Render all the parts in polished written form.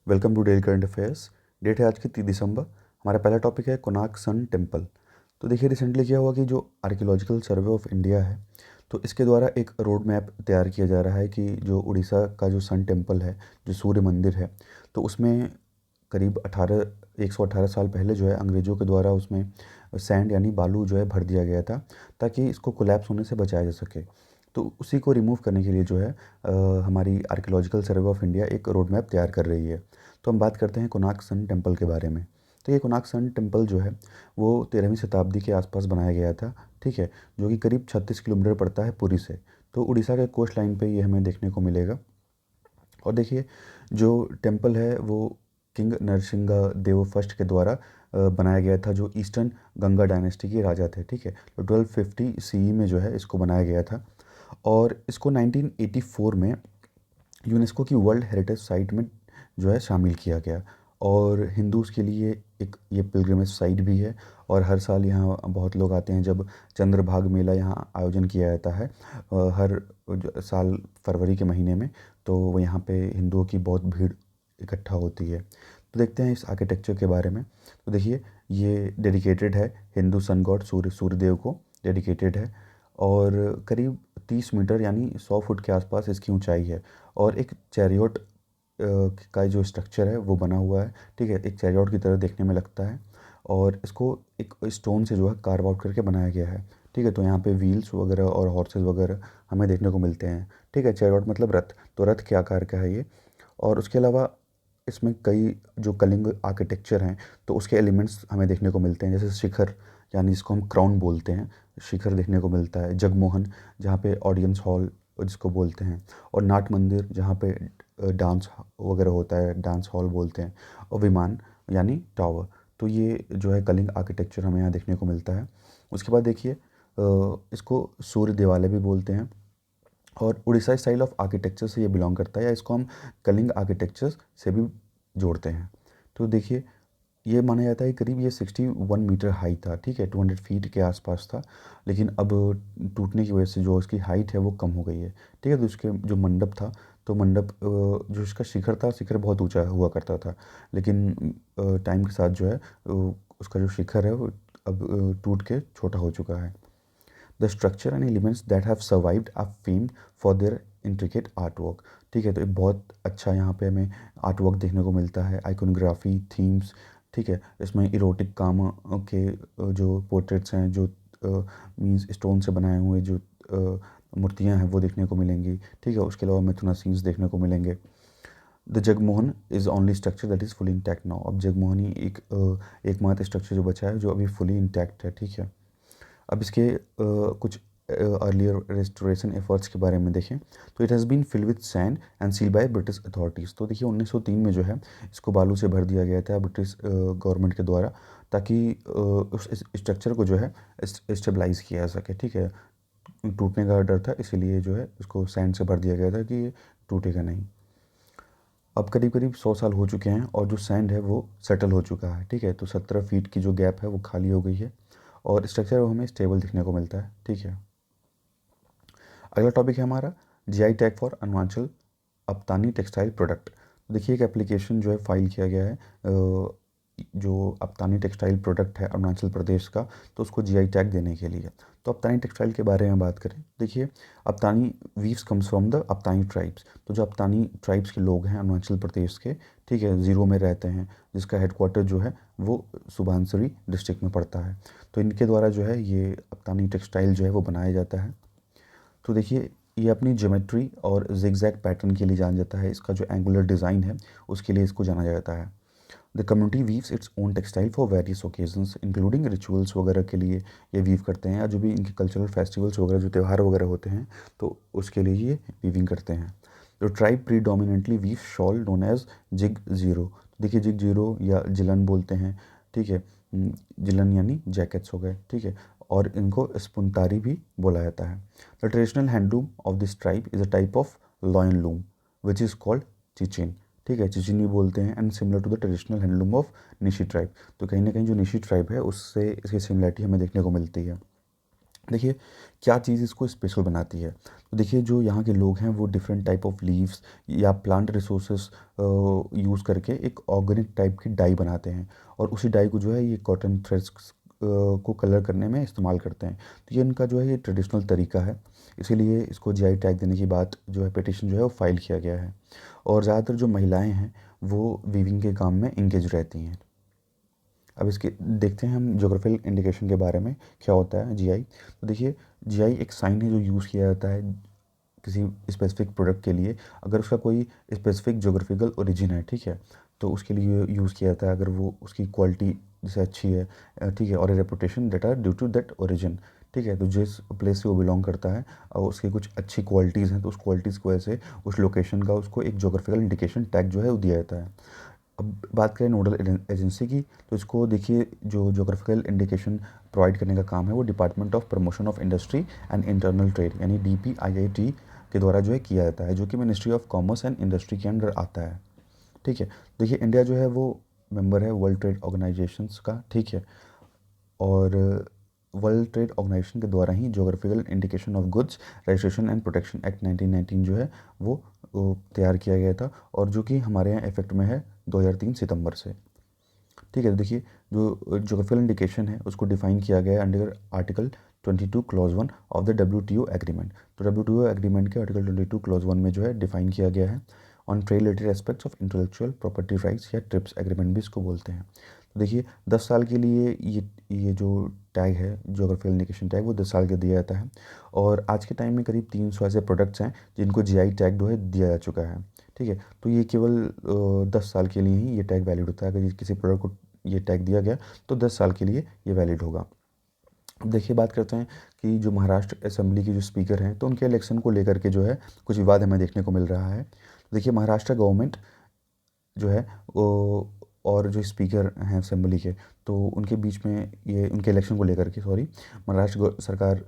Welcome to daily current affairs. Date है आज की 30 दिसंबर। हमारा पहला टॉपिक है कोणार्क सन टेम्पल। तो देखिए रिसेंटली क्या हुआ कि जो आर्कियोलॉजिकल सर्वे ऑफ इंडिया है, तो इसके द्वारा एक रोड मैप तैयार किया जा रहा है कि जो उड़ीसा का जो सन टेम्पल है, जो सूर्य मंदिर है, तो उसमें करीब 118 साल पहले जो है अंग्रेज़ों के द्वारा उसमें सैंड यानी बालू जो है भर दिया गया था, ताकि इसको कोलैप्स होने से बचाया जा सके। तो उसी को रिमूव करने के लिए जो है हमारी आर्कियोलॉजिकल सर्वे ऑफ इंडिया एक रोड मैप तैयार कर रही है। तो हम बात करते हैं कोणार्क सन टेम्पल के बारे में। तो ये कोणार्क सन टेम्पल जो है वो 13वीं शताब्दी के आसपास बनाया गया था, ठीक है, जो कि करीब 36 किलोमीटर पड़ता है पुरी से। तो उड़ीसा के कोस्ट लाइन पे ये हमें देखने को मिलेगा। और देखिए जो टेम्पल है वो किंग नरसिंह देव फर्स्ट के द्वारा बनाया गया था, जो ईस्टर्न गंगा डायनेस्टी के राजा थे, ठीक है। तो 1250 सीई में जो है इसको बनाया गया था, और इसको 1984 में यूनेस्को की वर्ल्ड हेरिटेज साइट में जो है शामिल किया गया। और हिंदूज़ के लिए एक ये पिलग्रिमेज साइट भी है, और हर साल यहाँ बहुत लोग आते हैं जब चंद्रभाग मेला यहाँ आयोजन किया जाता है हर साल फरवरी के महीने में। तो वो यहाँ पे हिंदुओं की बहुत भीड़ इकट्ठा होती है। तो देखते हैं इस आर्किटेक्चर के बारे में। तो देखिए ये डेडिकेटेड है हिंदू सन गॉड सूर्यदेव को डेडिकेटेड है, और करीब 30 मीटर यानी 100 फुट के आसपास इसकी ऊंचाई है। और एक चैरियोट का जो स्ट्रक्चर है वो बना हुआ है, ठीक है, एक चैरियोट की तरह देखने में लगता है। और इसको एक स्टोन से जो है कार्व आउट करके बनाया गया है, ठीक है। तो यहाँ पे व्हील्स वगैरह और हॉर्सेस वगैरह हमें देखने को मिलते हैं, ठीक है। चैरियोट मतलब रथ, तो रथ के आकार का है ये। और उसके अलावा इसमें कई जो कलिंग आर्किटेक्चर हैं, तो उसके एलिमेंट्स हमें देखने को मिलते हैं, जैसे शिखर यानी जिसको हम क्राउन बोलते हैं, शिखर देखने को मिलता है। जगमोहन जहाँ पे ऑडियंस हॉल जिसको बोलते हैं, और नाट मंदिर जहाँ पे डांस वगैरह होता है, डांस हॉल बोलते हैं। और विमान यानी टावर। तो ये जो है कलिंग आर्किटेक्चर हमें यहाँ देखने को मिलता है। उसके बाद देखिए इसको सूर्य देवालय भी बोलते हैं, और उड़ीसा स्टाइल ऑफ आर्किटेक्चर से ये बिलोंग करता है, या इसको हम कलिंग आर्किटेक्चर से भी जोड़ते हैं। तो देखिए ये माना जाता है कि करीब ये 61 मीटर हाई था, ठीक है, 200 फीट के आसपास था। लेकिन अब टूटने की वजह से जो इसकी हाइट है वो कम हो गई है, ठीक है। तो उसके जो मंडप था, तो मंडप जो इसका शिखर था, शिखर बहुत ऊंचा हुआ करता था, लेकिन टाइम के साथ जो है उसका जो शिखर है वो अब टूट के छोटा हो चुका है। The structure and elements that have survived are famed for their intricate art work, ठीक है। तो एक बहुत अच्छा यहाँ पे हमें आर्ट वर्क देखने को मिलता है, आइकोनोग्राफी, थीम्स, ठीक है। इसमें इरोटिक काम के जो पोर्ट्रेट्स हैं, जो मीन्स स्टोन से बनाए हुए जो मूर्तियाँ हैं वो देखने को मिलेंगी, ठीक है। उसके अलावा मिथुना सीन्स देखने को मिलेंगे। The Jagmohan is only structure that is fully intact now. अब जगमोहन ही एकमात्र स्ट्रक्चर जो बचा है जो अभी फुली इंटैक्ट है, ठीक है। अब इसके कुछ अर्लियर रेस्टोरेशन एफर्ट्स के बारे में देखें, तो it has been fill with sand and seal by British authorities. तो देखिए 1903 में जो है इसको बालू से भर दिया गया था ब्रिटिश गवर्नमेंट के द्वारा, ताकि उस स्ट्रक्चर को जो है स्टेबलाइज किया जा सके, ठीक है। टूटने का डर था, इसीलिए जो है इसको सैंड से भर दिया गया था कि ये टूटेगा नहीं। अब करीब करीब 100 साल हो चुके हैं, और जो सैंड है वो सेटल हो चुका है, ठीक है। तो 17 फीट की जो गैप है वो खाली हो गई है, और स्ट्रक्चर वो हमें स्टेबल दिखने को मिलता है, ठीक है। अगला टॉपिक है हमारा GI tag for Arunachal Apatani textile product. तो देखिए एक एप्लीकेशन जो है फाइल किया गया है जो अप्तानी टेक्सटाइल प्रोडक्ट है अरुणाचल प्रदेश का, तो उसको जीआई टैग देने के लिए। तो अप्तानी टेक्सटाइल के बारे में बात करें, देखिए Apatani weaves comes from the Apatani tribes. तो जो अप्तानी ट्राइब्स के लोग हैं अरुणाचल प्रदेश के, ठीक है, ज़ीरो में रहते हैं, जिसका हेडक्वार्टर जो है वो सुबनसिरी डिस्ट्रिक्ट में पड़ता है। तो इनके द्वारा जो है ये अप्तानी टेक्सटाइल जो है वो बनाया जाता है। तो देखिए ये अपनी ज्योमेट्री और जिगजैग पैटर्न के लिए जाना जाता है, इसका जो एंगुलर डिज़ाइन है उसके लिए इसको जाना जाता है। The community weaves its own textile for various occasions including rituals वगैरह के लिए ये वीव करते हैं, या जो भी इनके कल्चरल फेस्टिवल्स वगैरह जो त्यौहार वगैरह होते हैं तो उसके लिए ये वीविंग करते हैं। तो tribe predominantly weave shawl known as जिग जीरो। देखिए जिग जीरो या जिलन बोलते हैं, ठीक है। जिलन यानी जैकेट्स हो गए, ठीक है। और इनको स्पुनतारी भी बोला जाता है। The traditional handloom of this tribe is a type of loin loom which is called चिचिन, ठीक है, चिचिन भी बोलते हैं, and similar to the traditional handloom of Nishi tribe. तो कहीं ना कहीं जो निशी ट्राइब है उससे इसकी सिमिलरिटी हमें देखने को मिलती है। देखिए क्या चीज़ इसको स्पेशल बनाती है। तो देखिए जो यहाँ के लोग हैं वो डिफरेंट टाइप ऑफ लीव्स या प्लांट रिसोर्सेस यूज़ करके एक ऑर्गेनिक टाइप की डाई बनाते हैं, और उसी डाई को जो है ये कॉटन थ्रेड्स को कलर करने में इस्तेमाल करते हैं। तो ये इनका जो है ये ट्रेडिशनल तरीका है, इसीलिए इसको जीआई टैग देने की बात जो है पिटिशन जो है वो फाइल किया गया है। और ज़्यादातर जो महिलाएं हैं वो वीविंग के काम में इंगेज रहती हैं। अब इसके देखते हैं हम ज्योग्राफिकल इंडिकेशन के बारे में क्या होता है जीआई। तो देखिए जीआई एक साइन है जो यूज़ किया जाता है किसी स्पेसिफिक प्रोडक्ट के लिए, अगर उसका कोई स्पेसिफिक ज्योग्राफिकल ओरिजिन है, ठीक है, तो उसके लिए यूज़ किया जाता है अगर वो उसकी क्वालिटी जैसे अच्छी है, ठीक है, और reputation that are due to that origin, ठीक है, तो जिस प्लेस से वो बिलोंग करता है और उसकी कुछ अच्छी क्वालिटीज़ हैं तो उस क्वालिटीज़ की वजह से उस लोकेशन का उसको एक ज्योग्राफिकल इंडिकेशन टैग जो है वो दिया जाता है। अब बात करें नोडल एजेंसी की, तो इसको देखिए जो ज्योग्राफिकल इंडिकेशन प्रोवाइड करने का काम है वो department of promotion of industry and internal trade यानी DPIIT के द्वारा जो है किया जाता है, जो कि ministry of commerce and industry के अंडर आता है। ठीक है, देखिए इंडिया जो है वो मेंबर है वर्ल्ड ट्रेड ऑर्गेनाइजेशंस का, ठीक है, और वर्ल्ड ट्रेड ऑर्गेनाइजेशन के द्वारा ही geographical indication of goods registration and protection act 1919 जो है वो तैयार किया गया था, और जो कि हमारे यहाँ इफेक्ट में है 2003 सितंबर से। ठीक है, तो देखिए जो ज्योग्राफिकल इंडिकेशन है उसको डिफाइन किया गया है under article 22 clause 1 of the WTO agreement. तो WTO एग्रीमेंट के आर्टिकल 22 क्लॉज 1 में जो है डिफाइन किया गया है on trade related aspects of intellectual property rights या ट्रिप्स एग्रीमेंट भी इसको बोलते हैं। तो देखिए 10 साल के लिए ये जो टैग है ज्योग्राफिकल इंडिकेशन टैग वो 10 साल का दिया जाता है, और आज के टाइम में करीब 300 ऐसे प्रोडक्ट्स हैं जिनको जीआई टैग जो है दिया जा चुका है। ठीक है, तो ये केवल 10 साल के लिए ही ये टैग वैलिड होता है। अगर किसी प्रोडक्ट को ये टैग दिया गया तो 10 साल के लिए ये वैलिड होगा। अब देखिए बात करते हैं कि जो महाराष्ट्र असेंबली के जो स्पीकर हैं तो उनके इलेक्शन को लेकर के जो है कुछ विवाद हमें देखने को मिल रहा है। तो देखिए महाराष्ट्र गवर्नमेंट जो है वो और जो स्पीकर हैं असेंबली के, तो उनके बीच में ये उनके इलेक्शन को लेकर के सॉरी महाराष्ट्र सरकार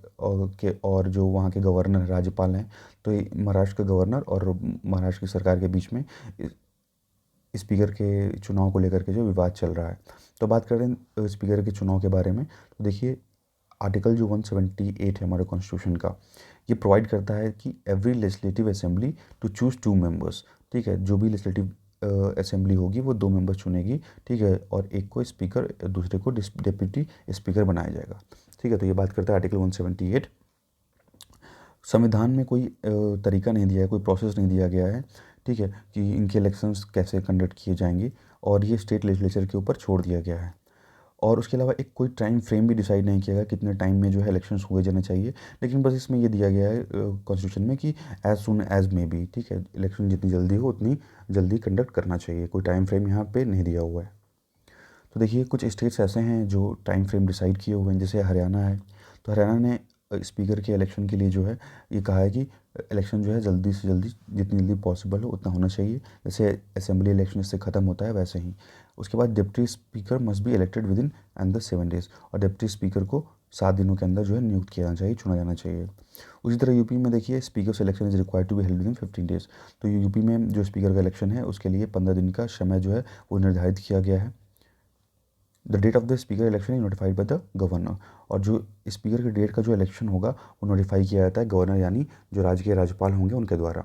और जो वहाँ के गवर्नर राज्यपाल हैं, तो ये महाराष्ट्र के गवर्नर और महाराष्ट्र की सरकार के बीच में स्पीकर के चुनाव को लेकर के जो विवाद चल रहा है। तो बात करें स्पीकर के चुनाव के बारे में, तो देखिए आर्टिकल जो 178 है हमारे कॉन्स्टिट्यूशन का, ये प्रोवाइड करता है कि every legislative assembly to choose 2 members. ठीक है, जो भी लेजिस्लेटिव असेंबली होगी वो 2 मेंबर्स चुनेगी, ठीक है, और एक को स्पीकर दूसरे को डिप्टी स्पीकर बनाया जाएगा। ठीक है, तो ये बात करता है आर्टिकल 178। संविधान में कोई तरीका नहीं दिया है, कोई प्रोसेस नहीं दिया गया है, ठीक है, कि इनके इलेक्शंस कैसे कंडक्ट किए जाएंगे, और ये स्टेट लेजिस्लेचर के ऊपर छोड़ दिया गया है। और उसके अलावा एक कोई टाइम फ्रेम भी डिसाइड नहीं किया गया कितने टाइम में जो है इलेक्शंस हुए जाने चाहिए, लेकिन बस इसमें ये दिया गया है कॉन्स्टिट्यूशन में कि as soon as may be, ठीक है, इलेक्शन जितनी जल्दी हो उतनी जल्दी कंडक्ट करना चाहिए, कोई टाइम फ्रेम यहाँ पे नहीं दिया हुआ है। तो देखिए कुछ स्टेट्स ऐसे हैं जो टाइम फ्रेम डिसाइड किए हुए हैं, जैसे हरियाणा है। तो हरियाणा ने स्पीकर के इलेक्शन के लिए जो है ये कहा है कि इलेक्शन जो है जल्दी से जल्दी जितनी जल्दी पॉसिबल हो उतना होना चाहिए, जैसे असेंबली इलेक्शन इससे ख़त्म होता है वैसे ही। उसके बाद deputy speaker must be elected with in and the 7 days, और डिप्टी स्पीकर को 7 दिनों के अंदर जो है नियुक्त किया जाना चाहिए, चुना जाना चाहिए। उसी तरह यूपी में देखिए speaker selection is required to be held within 15 days. तो यूपी में जो स्पीकर का इलेक्शन है उसके लिए 15 दिन का समय जो है वो निर्धारित किया गया है। The date of the speaker election is notified by the governor, और जो स्पीकर के डेट का जो इलेक्शन होगा वो नोटिफाई किया जाता है गवर्नर यानी जो राज्य के राज्यपाल होंगे उनके द्वारा।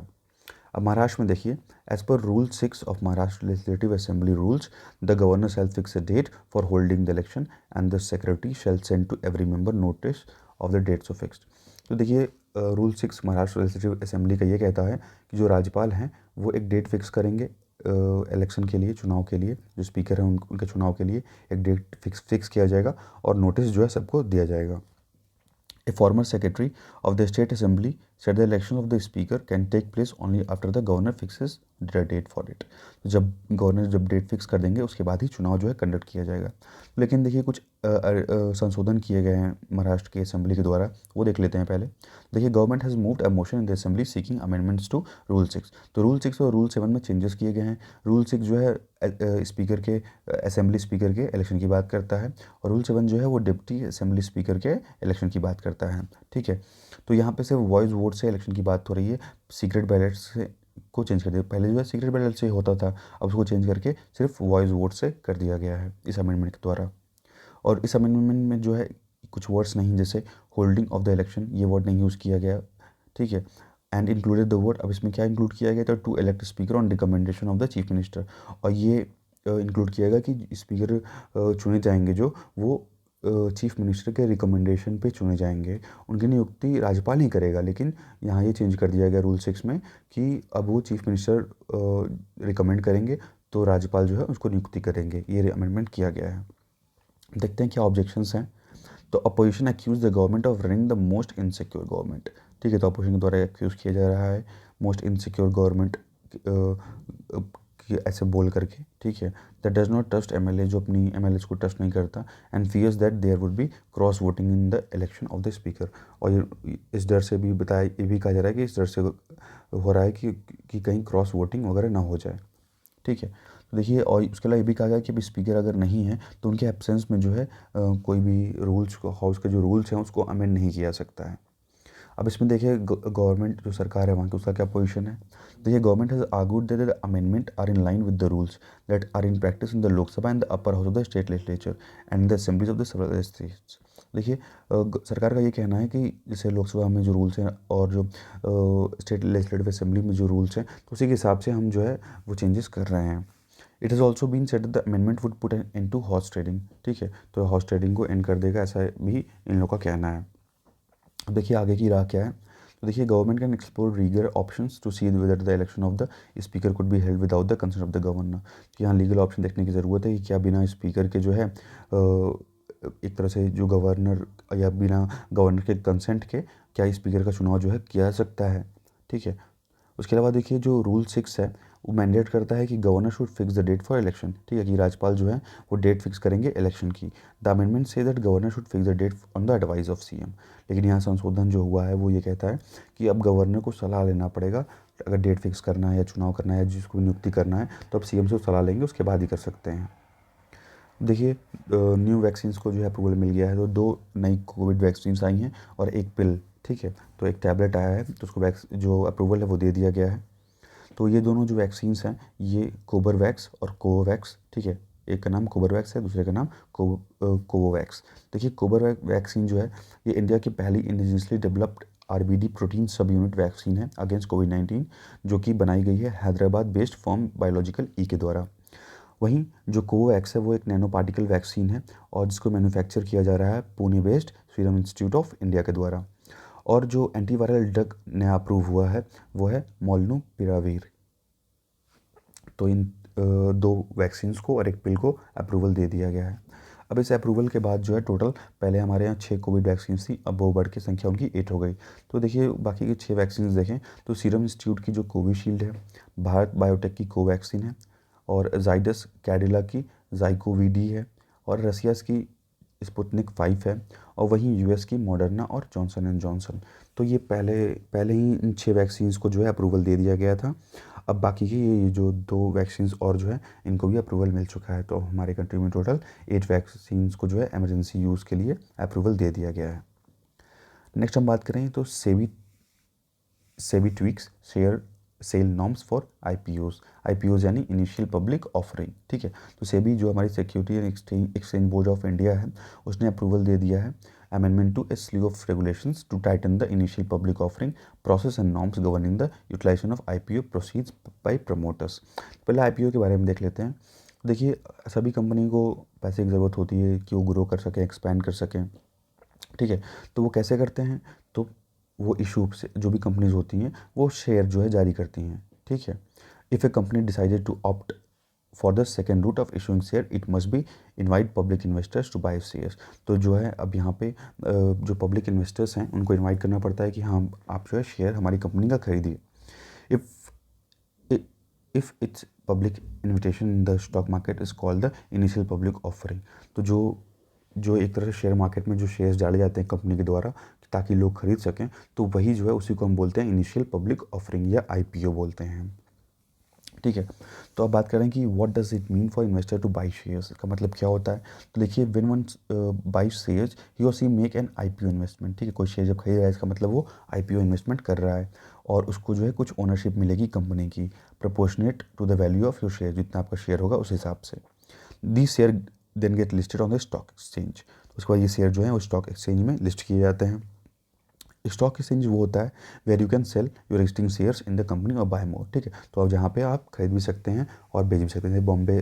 अब महाराष्ट्र में देखिए as per rule 6 of Maharashtra legislative assembly rules the governor shall fix a date for holding the election and the secretary shall send to every member notice of the dates of fixed. तो देखिए rule 6 Maharashtra legislative assembly का ये कहता है कि जो राज्यपाल हैं वो एक डेट फिक्स करेंगे इलेक्शन के लिए, चुनाव के लिए, जो स्पीकर हैं उनके चुनाव के लिए एक डेट फिक्स किया जाएगा और नोटिस जो है सबको दिया जाएगा। A former secretary of the state assembly said the election of the speaker can take place only after the governor fixes the date for it। तो जब गवर्नर जब डेट फिक्स कर देंगे उसके बाद ही चुनाव जो है कंडक्ट किया जाएगा। लेकिन देखिए कुछ संशोधन किए गए हैं महाराष्ट्र की असेंबली के द्वारा, वो देख लेते हैं पहले। देखिए government has moved a motion in the assembly seeking amendments to rule 6। तो रूल 6 और रूल 7 में चेंजेस किए गए हैं। रूल 6 जो है स्पीकर के असेंबली स्पीकर के इलेक्शन की बात करता है, और रूल 7 जो है वो डिप्टी असेंबली स्पीकर के इलेक्शन की बात करता है। ठीक है, तो यहाँ पे सिर्फ वॉइस वोट से इलेक्शन की बात हो रही है, सीक्रेट बैलेट से को चेंज कर दिया। पहले जो है सीक्रेट बैलेट से होता था, अब उसको चेंज करके सिर्फ वॉइस वोट से कर दिया गया है इस अमेंडमेंट के द्वारा। और इस अमेंडमेंट में जो है कुछ वर्ड्स नहीं, जैसे होल्डिंग ऑफ द इलेक्शन ये वर्ड नहीं यूज़ किया गया, ठीक है। एंड इंक्लूडेड द वर्ड, अब इसमें क्या इंक्लूड किया गया था, to elect speaker on recommendation of the chief minister, और ये इंक्लूड किया गया कि स्पीकर चुने जाएंगे जो वो चीफ मिनिस्टर के रिकमेंडेशन पे चुने जाएंगे, उनकी नियुक्ति राज्यपाल ही करेगा। लेकिन यहाँ ये चेंज कर दिया गया रूल 6 में कि अब वो चीफ मिनिस्टर रिकमेंड करेंगे तो राज्यपाल जो है उसको नियुक्ति करेंगे, ये अमेंडमेंट किया गया है। देखते हैं क्या ऑब्जेक्शंस हैं। तो opposition accuse the government of running the most insecure government, ठीक है। तो अपोजिशन के द्वारा एक्यूज़ किया जा रहा है मोस्ट इनसिक्योर गवर्नमेंट ऐसे बोल करके, ठीक है। That does not trust MLA, जो अपनी एमएलएस को ट्रस्ट नहीं करता, and fears that there would be cross voting in the election of the speaker, और इस डर से भी बताया, ये भी कहा जा रहा है कि इस डर से हो रहा है कि कहीं क्रॉस वोटिंग वगैरह ना हो जाए, ठीक है। तो देखिए, और उसके अलावा ये भी कहा गया कि अभी स्पीकर अगर नहीं है तो उनके एब्सेंस में जो है कोई भी रूल्स को, हाउस के जो रूल्स हैं उसको अमेंड नहीं किया सकता है। अब इसमें देखिए गवर्नमेंट जो सरकार है वहाँ की, उसका क्या पोजीशन है। देखिए, government has argued that the amendment are in line with the rules that are in practice in the Lok Sabha and the upper house of the state legislature and the assemblies of the several states. देखिए, सरकार का ये कहना है कि जैसे लोकसभा में जो रूल्स हैं और जो स्टेट लेजिस्लेटिव असेंबली में जो रूल्स हैं, तो उसी के हिसाब से हम जो है वो चेंजेस कर रहे हैं। It is also been said the amendment would put an end to horse trading, ठीक है। तो हॉर्स ट्रेडिंग को एंड कर देगा, ऐसा भी इन लोगों का कहना है। अब देखिए आगे की राह क्या है। तो देखिए, government can explore rigour options to see whether the election of the speaker could be held without the consent of the governor. तो यहाँ लीगल ऑप्शन देखने की ज़रूरत है कि क्या बिना स्पीकर के जो है एक तरह से जो गवर्नर या बिना गवर्नर के कंसेंट के क्या स्पीकर का चुनाव जो है किया जा सकता है, ठीक है। उसके अलावा देखिए, जो रूल 6 है वो मैंडेट करता है कि governor should fix the date for election, ठीक है, कि राज्यपाल जो है वो डेट फिक्स करेंगे इलेक्शन की। The amendment says that governor should fix the date on the advice of CM. लेकिन यहाँ संशोधन जो हुआ है वो ये कहता है कि अब गवर्नर को सलाह लेना पड़ेगा, अगर डेट फिक्स करना है या चुनाव करना है या जिसको नियुक्ति करना है तो अब सीएम से सलाह लेंगे, उसके बाद ही कर सकते हैं। देखिए, न्यू वैक्सीन्स को जो है अप्रूवल मिल गया है, तो 2 नई कोविड वैक्सीन्स आई हैं और एक पिल, ठीक है। तो एक टैबलेट आया है, तो उसको जो अप्रूवल है वो दे दिया गया है। तो ये दोनों जो वैक्सीन्स हैं ये कोबरवैक्स और कोवोवैक्स, ठीक है। एक का नाम कोबरवैक्स है, दूसरे का नाम कोवोवैक्स। देखिए, वैक्सीन जो है ये इंडिया की पहली इंडिजिनसली डेवलप्ड आरबीडी प्रोटीन सब यूनिट वैक्सीन है अगेंस्ट कोविड-19, जो कि बनाई गई है हैदराबाद बेस्ड फॉर्म बायोलॉजिकल ई के द्वारा। वहीं जो कोवैक्स है वो एक नैनो पार्टिकल वैक्सीन है और जिसको मैन्युफैक्चर किया जा रहा है Pune based serum institute of India के द्वारा। और जो एंटीवायरल ड्रग नया अप्रूव हुआ है वो है मोल्नुपिरावीर। तो इन 2 वैक्सीन्स को और एक पिल को अप्रूवल दे दिया गया है। अब इस अप्रूवल के बाद जो है टोटल, पहले हमारे यहाँ 6 कोविड वैक्सीन्स थी, अब वो बढ़ के संख्या उनकी 8 हो गई। तो देखिए बाकी के 6 वैक्सीन्स देखें तो सीरम इंस्टीट्यूट की जो कोविशील्ड है, भारत बायोटेक की कोवैक्सीन है, और जाइडस कैडिला की जाइकोवी-डी है, और रसिया की स्पुतनिक 5 है, और वहीं यूएस की मॉडर्ना और जॉनसन एंड जॉनसन। तो ये पहले पहले ही इन 6 वैक्सीन्स को जो है अप्रूवल दे दिया गया था। अब बाकी की ये जो 2 वैक्सीन्स और जो है इनको भी अप्रूवल मिल चुका है। तो हमारे कंट्री में टोटल 8 वैक्सीन्स को जो है इमरजेंसी यूज़ के लिए अप्रूवल दे दिया गया है। नेक्स्ट हम बात करें तो SEBI tweaks share sale norms for IPOs यानी इनिशियल पब्लिक ऑफरिंग, ठीक है। तो सेबी जो हमारी security and exchange board of India है उसने अप्रूवल दे दिया है amendment to a slew of regulations to tighten the initial public offering process and norms governing the utilization of IPO proceeds by promoters. पहले IPO के बारे में देख लेते हैं। देखिए, सभी कंपनी को पैसे की ज़रूरत होती है कि वो ग्रो कर सकें, एक्सपैंड कर सकें, ठीक है। तो वो कैसे करते हैं, तो वो इशू से जो भी कंपनीज होती हैं वो शेयर जो है जारी करती हैं, ठीक है। If a company decided to opt for the second route of issuing share it must be invite public investors to buy shares. तो जो है अब यहाँ पे जो पब्लिक इन्वेस्टर्स हैं उनको इनवाइट करना पड़ता है कि हाँ आप जो है शेयर हमारी कंपनी का खरीदिए। If it's public invitation in the stock market is called the initial public offering. तो जो एक तरह से शेयर मार्केट में जो शेयर्स डाले जाते हैं कंपनी के द्वारा ताकि लोग खरीद सकें, तो वही जो है उसी को हम बोलते हैं इनिशियल पब्लिक ऑफरिंग या आईपीओ बोलते हैं, ठीक है। तो अब बात करें कि what does it mean for investor two by shares, का मतलब क्या होता है। तो देखिए, व्हेन वन बाई शेयर्स ही और सी मेक एन आईपीओ इन्वेस्टमेंट, ठीक है। कोई शेयर जब खरीद रहा है इसका मतलब वो आईपीओ इन्वेस्टमेंट कर रहा है और उसको जो है कुछ ओनरशिप मिलेगी कंपनी की, proportionate to the value of your share, जितना आपका शेयर होगा उस हिसाब से। The share then get listed on the stock exchange. उसके बाद ये शेयर जो है वो स्टॉक एक्सचेंज में लिस्ट किए जाते हैं। स्टॉक एक्सचेंज वो होता है where you can sell your existing shares in the company और बाय मोर, ठीक है। तो अब जहाँ पे आप खरीद भी सकते हैं और बेच भी सकते हैं। जैसे बॉम्बे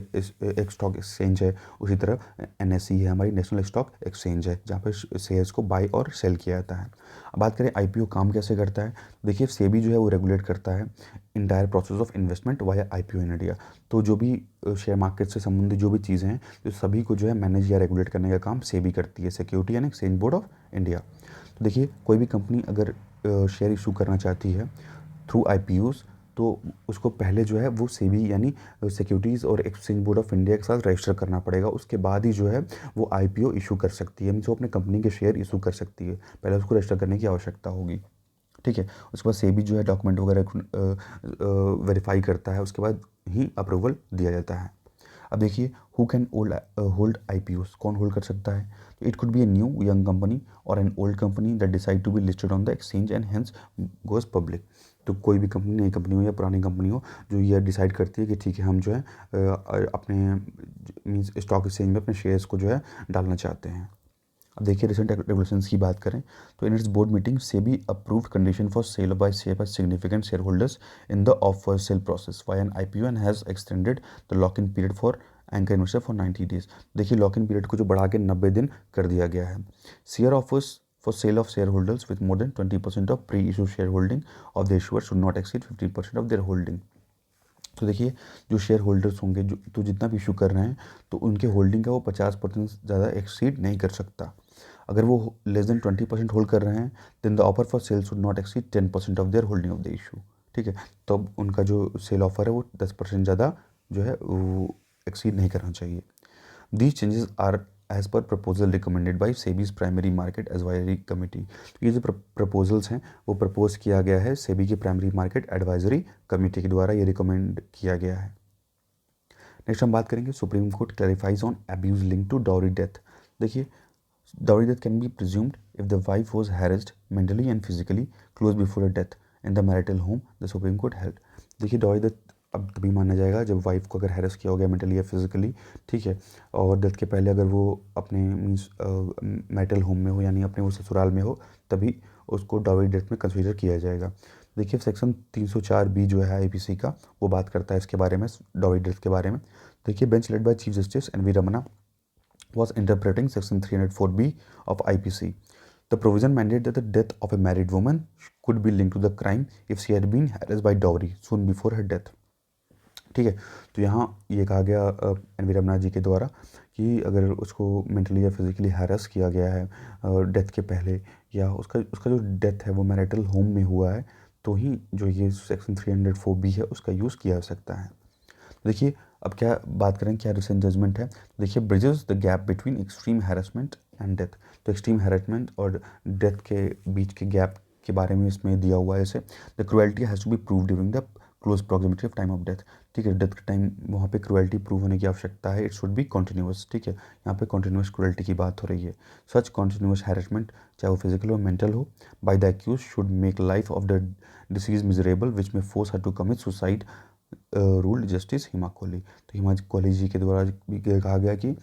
एक स्टॉक एक्सचेंज है, उसी तरह NSE है, हमारी नेशनल स्टॉक एक्सचेंज है, जहाँ पे शेयर्स को बाय और सेल किया जाता है। अब बात करें IPO काम कैसे करता है, देखिए सेबी जो है वो रेगुलेट करता है entire process of investment via IPO in India. तो जो भी शेयर मार्केट से संबंधित जो भी चीज़ें हैं, तो सभी को जो है मैनेज या रेगुलेट करने का काम सेबी करती है, security and exchange board of India. तो देखिए कोई भी कंपनी अगर शेयर इशू करना चाहती है थ्रू IPOs, तो उसको पहले जो है वो सेबी यानी सिक्योरिटीज़ और एक्सचेंज बोर्ड ऑफ इंडिया के साथ रजिस्टर करना पड़ेगा। उसके बाद ही जो है वो IPO इशू कर सकती है, मीन्स वो अपने कंपनी के शेयर इशू कर सकती है। पहले उसको रजिस्टर करने की आवश्यकता होगी, ठीक है। उसके बाद सेबी जो है डॉक्यूमेंट वगैरह वेरीफाई करता है, उसके बाद ही अप्रूवल दिया जाता है। अब देखिए हु कैन होल्ड IPOs, कौन होल्ड कर सकता है। तो it could be a new young company और an old company that decide to be listed on the exchange and hence goes public. तो कोई भी कंपनी, नई कंपनी हो या पुरानी कंपनी हो, जो ये डिसाइड करती है कि ठीक है हम जो है अपने मीन्स स्टॉक एक्सचेंज में अपने शेयर्स को जो है डालना चाहते हैं। अब देखिए रिसेंट रेगुलेशंस की बात करें तो in its board meeting SEBI approved condition for sale by significant share holders in the offer sale process via an IPO and has extended the lock in period for anchor investor for 90 days. देखिए lock in period को जो बढ़ा के 90 दिन कर दिया गया है। Share offers for sale of share holders with more than 20% of pre issue share holding of the issuer should not exceed 15% of their holding. तो देखिए जो शेयर होल्डर्स होंगे, जो तो जितना भी इशू कर रहे हैं, तो उनके होल्डिंग का वो 50% ज़्यादा एक्सीड नहीं कर सकता। अगर वो लेस देन 20% होल्ड कर रहे हैं, then the offer for sale should not exceed 10% of their holding of the issue, ठीक है। तो अब उनका जो सेल ऑफर है वो 10% ज़्यादा जो है वो एक्सीड नहीं करना चाहिए। These changes are as per proposal recommended by SEBI's primary market advisory committee. ये जो प्रपोजल्स हैं वो प्रपोज किया गया है सेबी की प्राइमरी मार्केट एडवाइजरी कमेटी के द्वारा, ये रिकमेंड किया गया है। नेक्स्ट हम बात करेंगे Supreme Court clarifies on abuse link to dowry death. देखिए dowry death can be presumed if the wife was harassed mentally and physically close before a death in the marital home, the Supreme Court held. देखिए dowry death अब तभी माना जाएगा जब wife को अगर harass किया हो गया मेंटली या फिजिकली, ठीक है, और डेथ के पहले अगर वो अपने मीन्स मैरिटल होम में हो यानी अपने वो ससुराल में हो, तभी उसको डाउरी डेथ में कंसीडर किया जाएगा। देखिए सेक्शन 304B जो है IPC का, वो बात करता है इसके बारे में, डाउरी डेथ के बारे में। देखिए bench led by chief justice NV Ramana was interpreting section 304B of IPC. The provision mandated that the death of a married woman could be linked to the crime if she had been harassed by dowry soon before her death. ठीक है, तो यहाँ ये कहा गया NV Ramna जी के द्वारा कि अगर उसको मेंटली या फिजिकली हैरेस किया गया है डेथ के पहले, या उसका उसका जो डेथ है वो मैरिटल होम में हुआ है, तो ही जो ये सेक्शन 304B है उसका यूज़ किया जा सकता है। देखिए अब क्या बात करें, क्या रिसेंट जजमेंट है। देखिए bridges the gap between extreme harassment and death. तो एक्सट्रीम हैरेसमेंट और डेथ के बीच के गैप के बारे में इसमें दिया हुआ है ऐसे, the cruelty has to be prove during the close proximity of time of death. ठीक है, डेथ के टाइम वहाँ पे क्रुएल्टी प्रूव होने की आवश्यकता है, इट शुड बी कॉन्टिन्यूस। ठीक है, यहाँ पे कॉन्टिन्यूस क्रुएल्टी की बात हो रही है। सच कॉन्टिन्यूस हैरेसमेंट, चाहे वो फिजिकल हो मेंटल हो, by the accused should make life of the deceased miserable which may force her to commit suicide, ruled justice Hima Kohli. तो हिमा कोहली जी के द्वारा भी कहा गया कि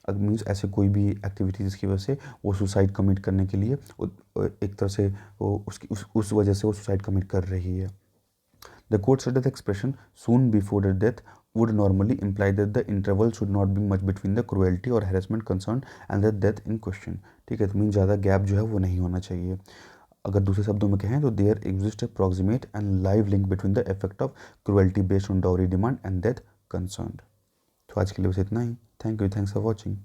मीन्स ऐसे कोई भी एक्टिविटी जिसकी वजह से वो सुसाइड कमिट करने के लिए एक तरह से वो उसकी उस वजह से वो सुसाइड कमिट कर रही है। The court said that the expression soon before the death would normally imply that the interval should not be much between the cruelty or harassment concerned and the death in question। ठीक है, तो mean ज़्यादा gap जो है वो नहीं होना चाहिए। अगर दूसरे शब्दों में कहें तो there exist a proximate and live link between the effect of cruelty based on dowry demand and death concerned. तो आज के लिए बस इतना ही। Thank you, thanks for watching.